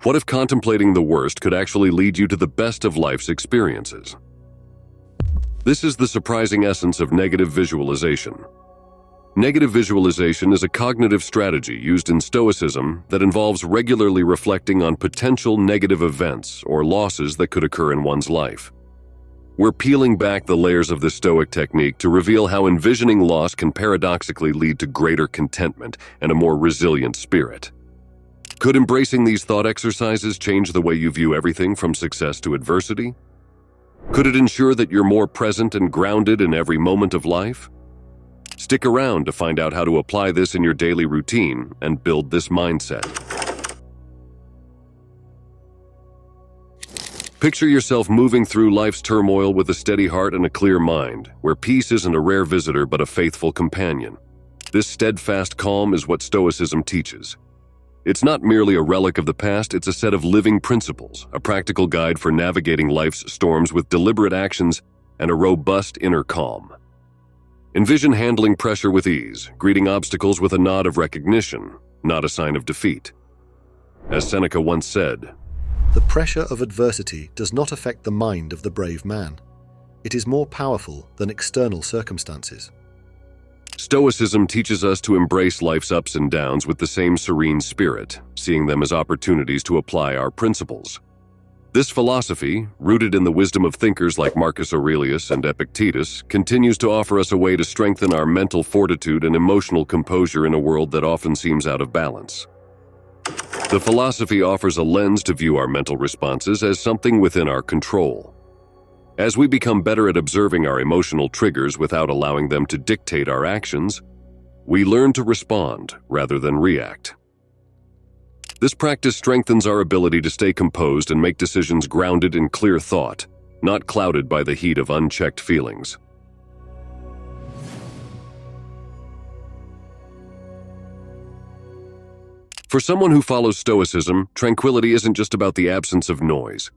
What if contemplating the worst could actually lead you to the best of life's experiences? This is the surprising essence of negative visualization. Negative visualization is a cognitive strategy used in Stoicism that involves regularly reflecting on potential negative events or losses that could occur in one's life. We're peeling back the layers of this Stoic technique to reveal how envisioning loss can paradoxically lead to greater contentment and a more resilient spirit. Could embracing these thought exercises change the way you view everything from success to adversity? Could it ensure that you're more present and grounded in every moment of life? Stick around to find out how to apply this in your daily routine and build this mindset. Picture yourself moving through life's turmoil with a steady heart and a clear mind, where peace isn't a rare visitor but a faithful companion. This steadfast calm is what Stoicism teaches. It's not merely a relic of the past, it's a set of living principles, a practical guide for navigating life's storms with deliberate actions and a robust inner calm. Envision handling pressure with ease, greeting obstacles with a nod of recognition, not a sign of defeat. As Seneca once said, "The pressure of adversity does not affect the mind of the brave man. It is more powerful than external circumstances." Stoicism teaches us to embrace life's ups and downs with the same serene spirit, seeing them as opportunities to apply our principles. This philosophy, rooted in the wisdom of thinkers like Marcus Aurelius and Epictetus, continues to offer us a way to strengthen our mental fortitude and emotional composure in a world that often seems out of balance. The philosophy offers a lens to view our mental responses as something within our control. As we become better at observing our emotional triggers without allowing them to dictate our actions, we learn to respond rather than react. This practice strengthens our ability to stay composed and make decisions grounded in clear thought, not clouded by the heat of unchecked feelings. For someone who follows Stoicism, tranquility isn't just about the absence of noise.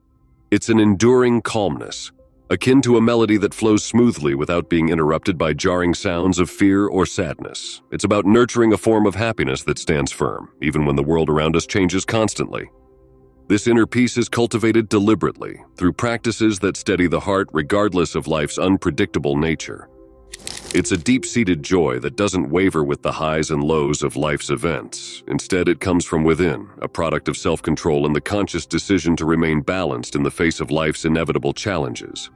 It's an enduring calmness, akin to a melody that flows smoothly without being interrupted by jarring sounds of fear or sadness. It's about nurturing a form of happiness that stands firm, even when the world around us changes constantly. This inner peace is cultivated deliberately, through practices that steady the heart regardless of life's unpredictable nature. It's a deep-seated joy that doesn't waver with the highs and lows of life's events. Instead, it comes from within, a product of self-control and the conscious decision to remain balanced in the face of life's inevitable challenges.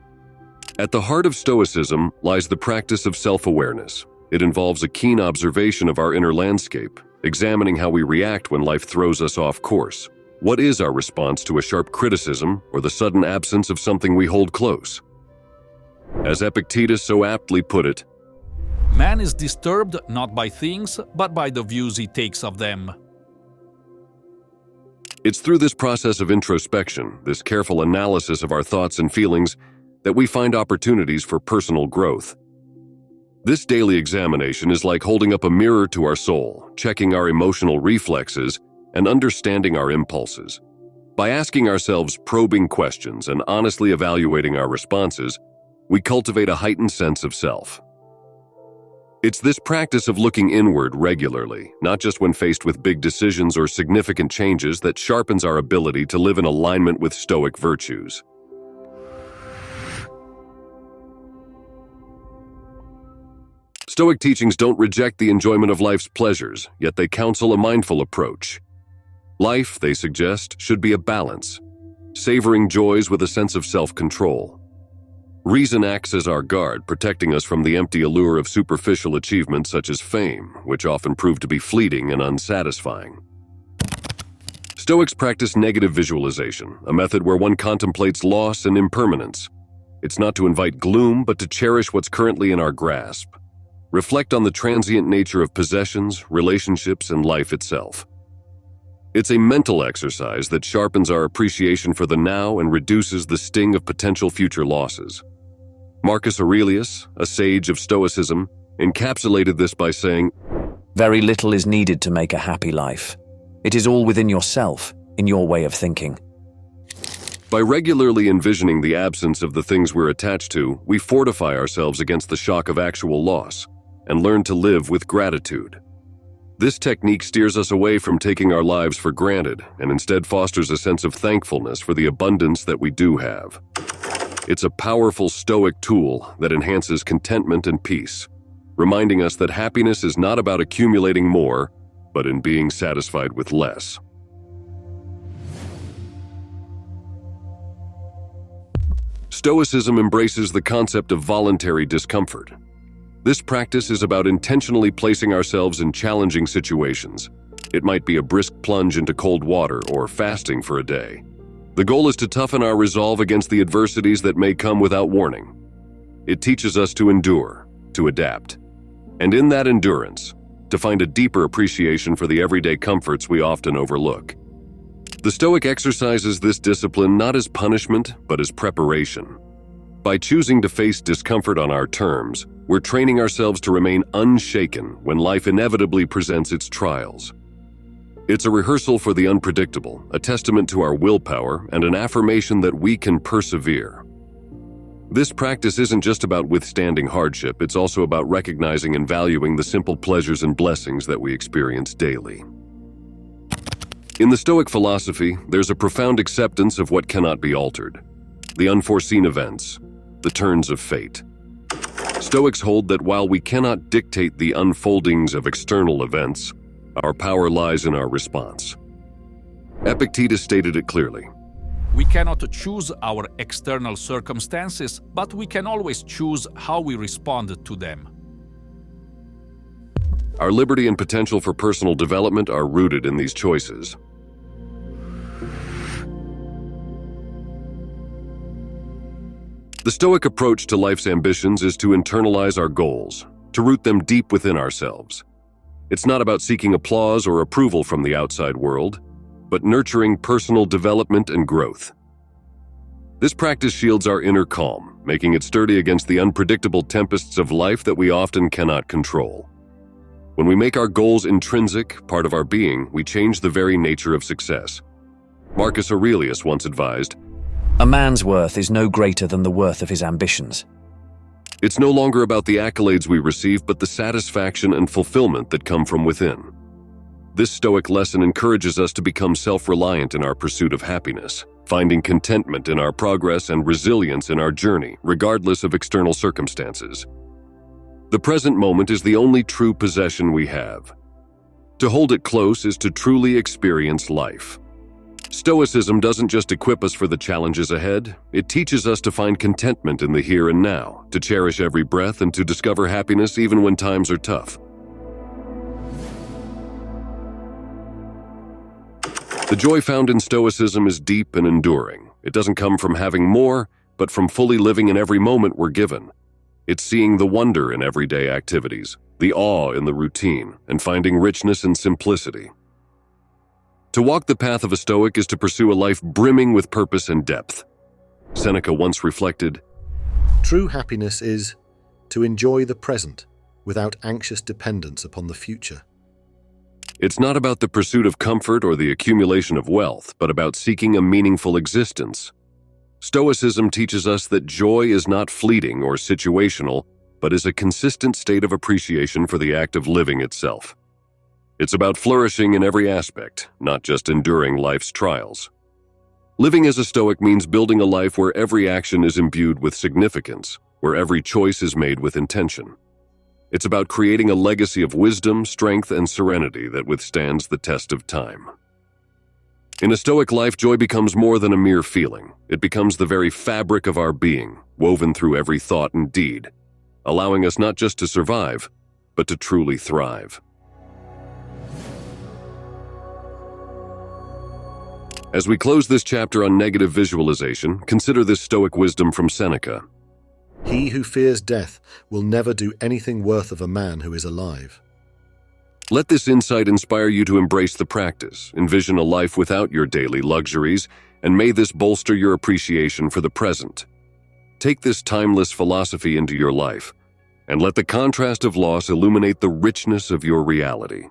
At the heart of Stoicism lies the practice of self-awareness. It involves a keen observation of our inner landscape, examining how we react when life throws us off course. What is our response to a sharp criticism or the sudden absence of something we hold close? As Epictetus so aptly put it, "Man is disturbed not by things, but by the views he takes of them." It's through this process of introspection, this careful analysis of our thoughts and feelings, that we find opportunities for personal growth. This daily examination is like holding up a mirror to our soul, checking our emotional reflexes and understanding our impulses. By asking ourselves probing questions and honestly evaluating our responses, we cultivate a heightened sense of self. It's this practice of looking inward regularly, not just when faced with big decisions or significant changes, that sharpens our ability to live in alignment with Stoic virtues. Stoic teachings don't reject the enjoyment of life's pleasures, yet they counsel a mindful approach. Life, they suggest, should be a balance, savoring joys with a sense of self-control. Reason acts as our guard, protecting us from the empty allure of superficial achievements such as fame, which often prove to be fleeting and unsatisfying. Stoics practice negative visualization, a method where one contemplates loss and impermanence. It's not to invite gloom, but to cherish what's currently in our grasp. Reflect on the transient nature of possessions, relationships, and life itself. It's a mental exercise that sharpens our appreciation for the now and reduces the sting of potential future losses. Marcus Aurelius, a sage of Stoicism, encapsulated this by saying, "Very little is needed to make a happy life. It is all within yourself, in your way of thinking." By regularly envisioning the absence of the things we're attached to, we fortify ourselves against the shock of actual loss and learn to live with gratitude. This technique steers us away from taking our lives for granted and instead fosters a sense of thankfulness for the abundance that we do have. It's a powerful Stoic tool that enhances contentment and peace, reminding us that happiness is not about accumulating more, but in being satisfied with less. Stoicism embraces the concept of voluntary discomfort. This practice is about intentionally placing ourselves in challenging situations. It might be a brisk plunge into cold water or fasting for a day. The goal is to toughen our resolve against the adversities that may come without warning. It teaches us to endure, to adapt, and in that endurance, to find a deeper appreciation for the everyday comforts we often overlook. The Stoic exercises this discipline not as punishment, but as preparation. By choosing to face discomfort on our terms, we're training ourselves to remain unshaken when life inevitably presents its trials. It's a rehearsal for the unpredictable, a testament to our willpower, and an affirmation that we can persevere. This practice isn't just about withstanding hardship, it's also about recognizing and valuing the simple pleasures and blessings that we experience daily. In the Stoic philosophy, there's a profound acceptance of what cannot be altered, the unforeseen events, the turns of fate. Stoics hold that while we cannot dictate the unfoldings of external events, our power lies in our response. Epictetus stated it clearly. We cannot choose our external circumstances, but we can always choose how we respond to them. Our liberty and potential for personal development are rooted in these choices. The Stoic approach to life's ambitions is to internalize our goals, to root them deep within ourselves. It's not about seeking applause or approval from the outside world, but nurturing personal development and growth. This practice shields our inner calm, making it sturdy against the unpredictable tempests of life that we often cannot control. When we make our goals intrinsic, part of our being, we change the very nature of success. Marcus Aurelius once advised, A man's worth is no greater than the worth of his ambitions. "It's no longer about the accolades we receive, but the satisfaction and fulfillment that come from within." This Stoic lesson encourages us to become self-reliant in our pursuit of happiness, finding contentment in our progress and resilience in our journey, regardless of external circumstances. The present moment is the only true possession we have. To hold it close is to truly experience life. Stoicism doesn't just equip us for the challenges ahead, it teaches us to find contentment in the here and now, to cherish every breath and to discover happiness even when times are tough. The joy found in Stoicism is deep and enduring. It doesn't come from having more, but from fully living in every moment we're given. It's seeing the wonder in everyday activities, the awe in the routine, and finding richness in simplicity. To walk the path of a Stoic is to pursue a life brimming with purpose and depth. Seneca once reflected, True happiness is to enjoy the present without anxious dependence upon the future. "It's not about the pursuit of comfort or the accumulation of wealth, but about seeking a meaningful existence." Stoicism teaches us that joy is not fleeting or situational, but is a consistent state of appreciation for the act of living itself. It's about flourishing in every aspect, not just enduring life's trials. Living as a Stoic means building a life where every action is imbued with significance, where every choice is made with intention. It's about creating a legacy of wisdom, strength, and serenity that withstands the test of time. In a Stoic life, joy becomes more than a mere feeling. It becomes the very fabric of our being, woven through every thought and deed, allowing us not just to survive, but to truly thrive. As we close this chapter on negative visualization, consider this Stoic wisdom from Seneca. He who fears death will never do anything worth of a man who is alive. Let this insight inspire you to embrace the practice, envision a life without your daily luxuries, and may this bolster your appreciation for the present. Take this timeless philosophy into your life, and let the contrast of loss illuminate the richness of your reality.